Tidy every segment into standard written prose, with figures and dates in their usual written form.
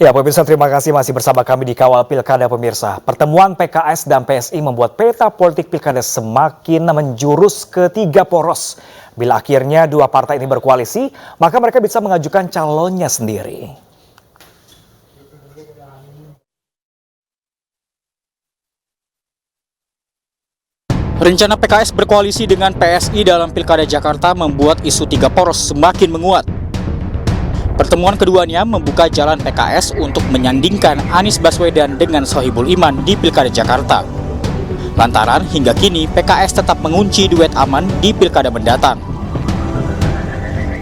Ya, pemirsa, terima kasih masih bersama kami di Kawal Pilkada, pemirsa. Pertemuan PKS dan PSI membuat peta politik pilkada semakin menjurus ke 3 poros. Bila akhirnya dua partai ini berkoalisi, maka mereka bisa mengajukan calonnya sendiri. Rencana PKS berkoalisi dengan PSI dalam Pilkada Jakarta membuat isu 3 poros semakin menguat. Pertemuan keduanya membuka jalan PKS untuk menyandingkan Anies Baswedan dengan Sohibul Iman di Pilkada Jakarta. Lantaran hingga kini PKS tetap mengunci duet aman di Pilkada mendatang.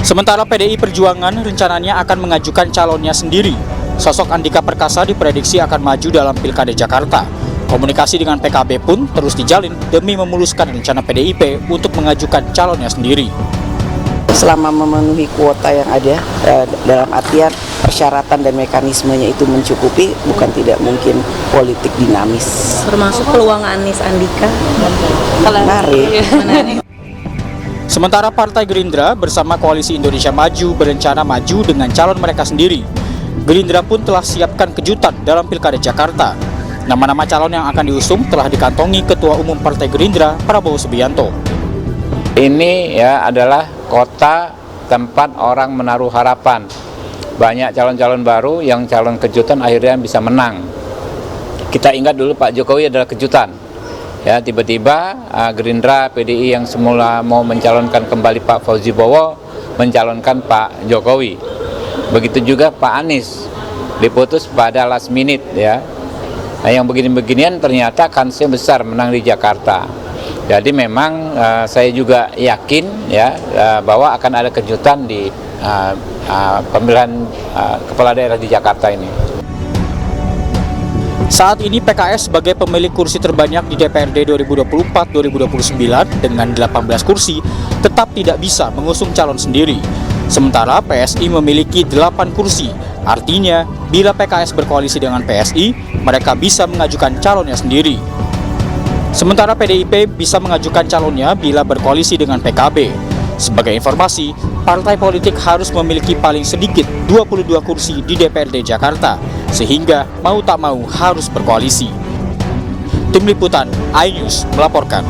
Sementara PDI Perjuangan rencananya akan mengajukan calonnya sendiri. Sosok Andika Perkasa diprediksi akan maju dalam Pilkada Jakarta. Komunikasi dengan PKB pun terus dijalin demi memuluskan rencana PDIP untuk mengajukan calonnya sendiri. Selama memenuhi kuota yang ada, dalam artian persyaratan dan mekanismenya itu mencukupi, bukan tidak mungkin politik dinamis. Termasuk peluang Anies Andika. Menarik. Sementara Partai Gerindra bersama Koalisi Indonesia Maju berencana maju dengan calon mereka sendiri. Gerindra pun telah siapkan kejutan dalam Pilkada Jakarta. Nama-nama calon yang akan diusung telah dikantongi Ketua Umum Partai Gerindra, Prabowo Subianto. Ini ya adalah kota tempat orang menaruh harapan. Banyak calon-calon baru yang calon kejutan akhirnya bisa menang. Kita ingat dulu Pak Jokowi adalah kejutan. Ya, tiba-tiba Gerindra, PDI yang semula mau mencalonkan kembali Pak Fauzi Bowo mencalonkan Pak Jokowi. Begitu juga Pak Anies diputus pada last minute ya. Nah, yang begini-beginian ternyata kansnya besar menang di Jakarta. Jadi memang saya juga yakin ya bahwa akan ada kejutan di pemilihan kepala daerah di Jakarta ini. Saat ini PKS sebagai pemilik kursi terbanyak di DPRD 2024-2029 dengan 18 kursi tetap tidak bisa mengusung calon sendiri. Sementara PSI memiliki 8 kursi. Artinya, bila PKS berkoalisi dengan PSI, mereka bisa mengajukan calonnya sendiri. Sementara PDIP bisa mengajukan calonnya bila berkoalisi dengan PKB. Sebagai informasi, partai politik harus memiliki paling sedikit 22 kursi di DPRD Jakarta, sehingga mau tak mau harus berkoalisi. Tim Liputan iNews melaporkan.